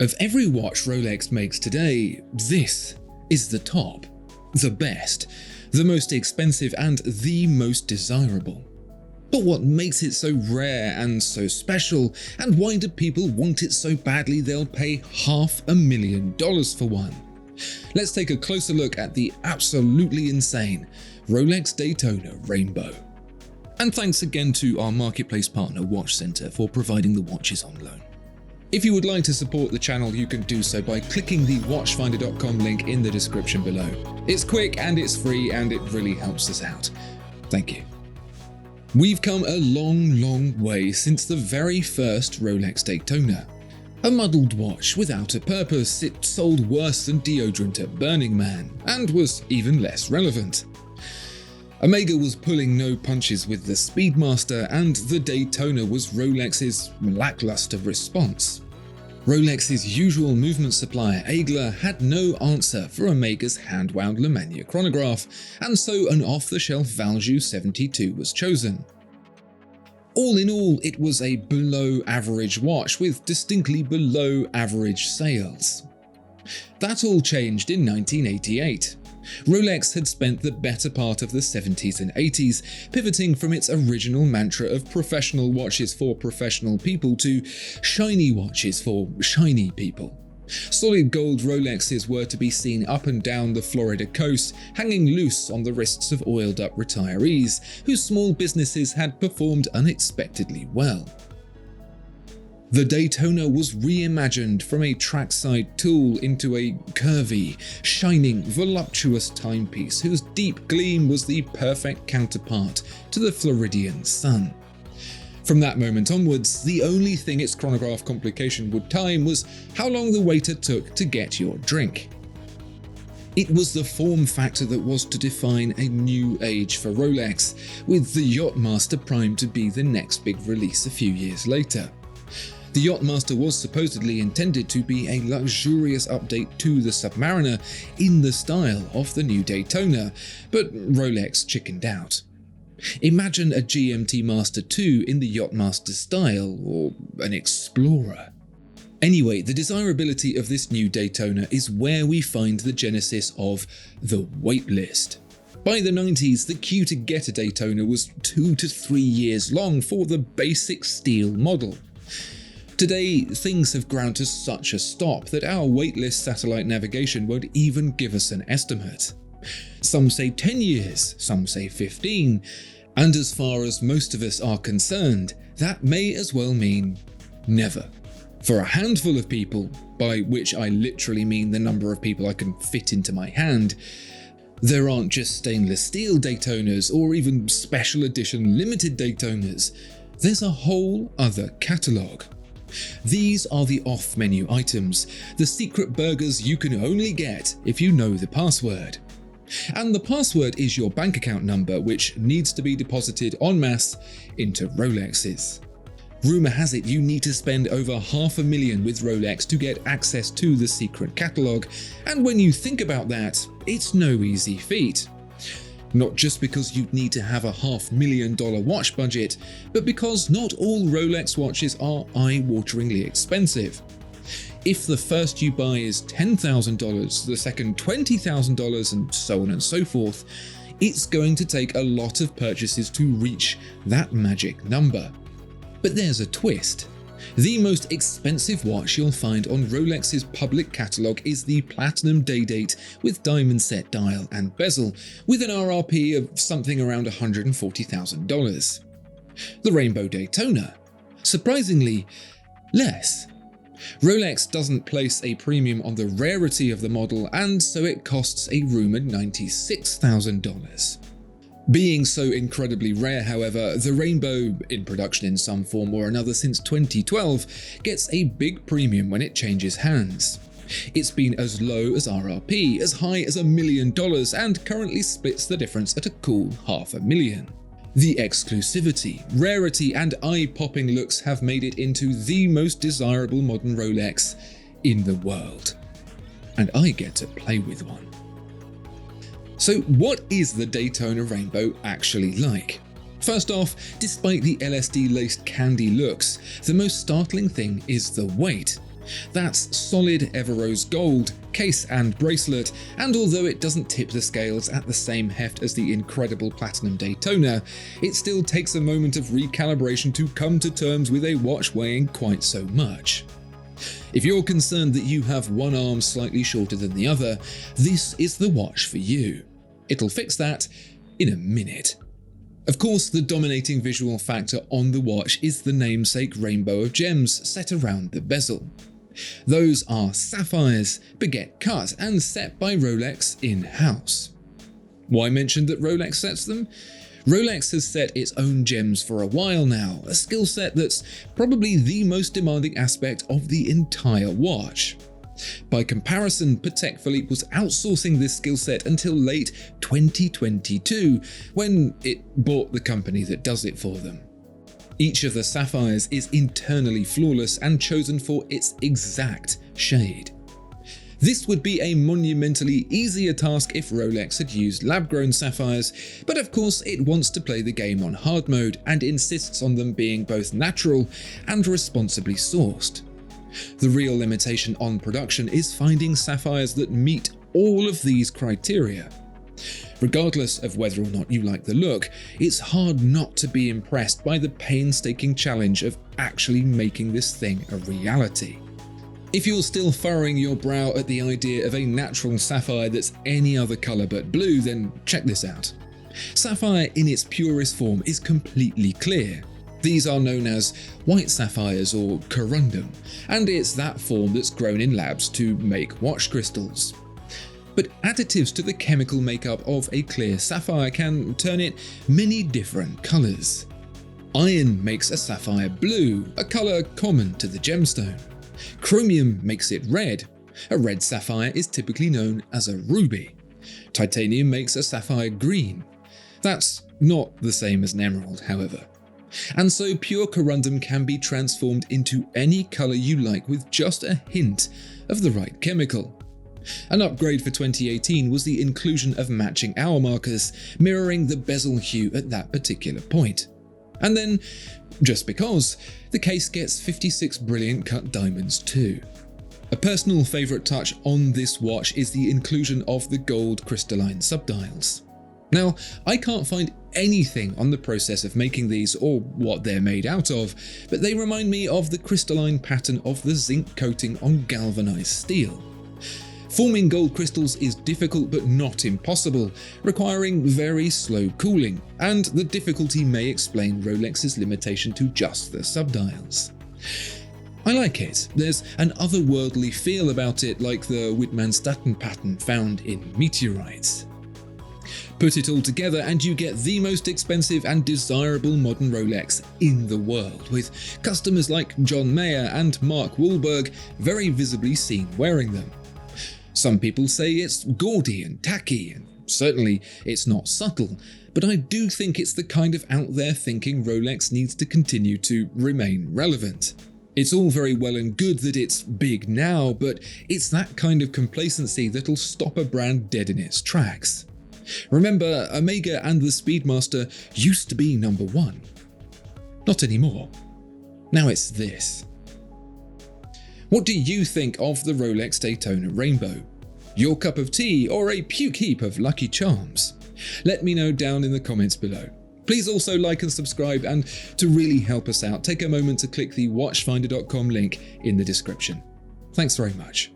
Of every watch Rolex makes today, this is the top, the best, the most expensive and the most desirable. But what makes it so rare and so special, and why do people want it so badly they'll pay $500,000 for one? Let's take a closer look at the absolutely insane Rolex Daytona Rainbow. And thanks again to our marketplace partner Watchfinder for providing the watches on loan. If you would like to support the channel, you can do so by clicking the watchfinder.com link in the description below. It's quick and it's free and it really helps us out. Thank you. We've come a long way since the very first Rolex Daytona. A muddled watch without a purpose, it sold worse than deodorant at Burning Man, and was even less relevant. Omega was pulling no punches with the Speedmaster, and the Daytona was Rolex's lackluster response. Rolex's usual movement supplier Aigler had no answer for Omega's hand-wound Le Mania chronograph, and so an off-the-shelf Valjoux 72 was chosen. All in all, it was a below-average watch with distinctly below-average sales. That all changed in 1988. Rolex had spent the better part of the 70s and 80s pivoting from its original mantra of professional watches for professional people to shiny watches for shiny people. Solid gold Rolexes were to be seen up and down the Florida coast, hanging loose on the wrists of oiled-up retirees whose small businesses had performed unexpectedly well. The Daytona was reimagined from a trackside tool into a curvy, shining, voluptuous timepiece whose deep gleam was the perfect counterpart to the Floridian sun. From that moment onwards, the only thing its chronograph complication would time was how long the waiter took to get your drink. It was the form factor that was to define a new age for Rolex, with the Yachtmaster primed to be the next big release a few years later. The Yachtmaster was supposedly intended to be a luxurious update to the Submariner in the style of the new Daytona, but Rolex chickened out. Imagine a GMT Master 2 in the Yachtmaster style, or an Explorer. Anyway, the desirability of this new Daytona is where we find the genesis of the waitlist. By the 90s, the queue to get a Daytona was 2 to 3 years long for the basic steel model. Today, things have ground to such a stop that our waitlist satellite navigation won't even give us an estimate. Some say 10 years, some say 15, and as far as most of us are concerned, that may as well mean never. For a handful of people, by which I literally mean the number of people I can fit into my hand, there aren't just stainless steel Daytonas or even special edition limited Daytonas. There's a whole other catalogue. These are the off-menu items, the secret burgers you can only get if you know the password. And the password is your bank account number, which needs to be deposited en masse into Rolexes. Rumour has it you need to spend over $500,000 with Rolex to get access to the secret catalogue, and when you think about that, it's no easy feat. Not just because you'd need to have a $500,000 watch budget, but because not all Rolex watches are eye-wateringly expensive. If the first you buy is $10,000, the second $20,000, and so on and so forth, it's going to take a lot of purchases to reach that magic number. But there's a twist. The most expensive watch you'll find on Rolex's public catalogue is the Platinum Day-Date with diamond set dial and bezel, with an RRP of something around $140,000. The Rainbow Daytona, surprisingly, less. Rolex doesn't place a premium on the rarity of the model, and so it costs a rumoured $96,000. Being so incredibly rare, however, the Rainbow, in production in some form or another since 2012, gets a big premium when it changes hands. It's been as low as RRP, as high as $1 million, and currently splits the difference at a cool $500,000. The exclusivity, rarity, and eye-popping looks have made it into the most desirable modern Rolex in the world. And I get to play with one. So what is the Daytona Rainbow actually like? First off, despite the LSD-laced candy looks, the most startling thing is the weight. That's solid Everose gold, case and bracelet, and although it doesn't tip the scales at the same heft as the incredible platinum Daytona, it still takes a moment of recalibration to come to terms with a watch weighing quite so much. If you're concerned that you have one arm slightly shorter than the other, this is the watch for you. It'll fix that in a minute. Of course, the dominating visual factor on the watch is the namesake rainbow of gems set around the bezel. Those are sapphires, baguette cut and set by Rolex in-house. Why mention that Rolex sets them? Rolex has set its own gems for a while now, a skill set that's probably the most demanding aspect of the entire watch. By comparison, Patek Philippe was outsourcing this skill set until late 2022, when it bought the company that does it for them. Each of the sapphires is internally flawless and chosen for its exact shade. This would be a monumentally easier task if Rolex had used lab-grown sapphires, but of course it wants to play the game on hard mode and insists on them being both natural and responsibly sourced. The real limitation on production is finding sapphires that meet all of these criteria. Regardless of whether or not you like the look, it's hard not to be impressed by the painstaking challenge of actually making this thing a reality. If you're still furrowing your brow at the idea of a natural sapphire that's any other colour but blue, then check this out. Sapphire in its purest form is completely clear. These are known as white sapphires or corundum, and it's that form that's grown in labs to make watch crystals. But additives to the chemical makeup of a clear sapphire can turn it many different colours. Iron makes a sapphire blue, a colour common to the gemstone. Chromium makes it red. A red sapphire is typically known as a ruby. Titanium makes a sapphire green. That's not the same as an emerald, however. And so pure corundum can be transformed into any colour you like with just a hint of the right chemical. An upgrade for 2018 was the inclusion of matching hour markers, mirroring the bezel hue at that particular point. And then, just because, the case gets 56 brilliant cut diamonds too. A personal favourite touch on this watch is the inclusion of the gold crystalline subdials. Now, I can't find anything on the process of making these or what they're made out of, but they remind me of the crystalline pattern of the zinc coating on galvanized steel. Forming gold crystals is difficult but not impossible, requiring very slow cooling, and the difficulty may explain Rolex's limitation to just the subdials. I like it. There's an otherworldly feel about it, like the Wittmann-Statten pattern found in meteorites. Put it all together and you get the most expensive and desirable modern Rolex in the world, with customers like John Mayer and Mark Wahlberg very visibly seen wearing them. Some people say it's gaudy and tacky, and certainly it's not subtle, but I do think it's the kind of out there thinking Rolex needs to continue to remain relevant. It's all very well and good that it's big now, but it's that kind of complacency that'll stop a brand dead in its tracks. Remember, Omega and the Speedmaster used to be number one. Not anymore. Now it's this. What do you think of the Rolex Daytona Rainbow? Your cup of tea or a puke heap of Lucky Charms? Let me know down in the comments below. Please also like and subscribe, and to really help us out, take a moment to click the watchfinder.com link in the description. Thanks very much.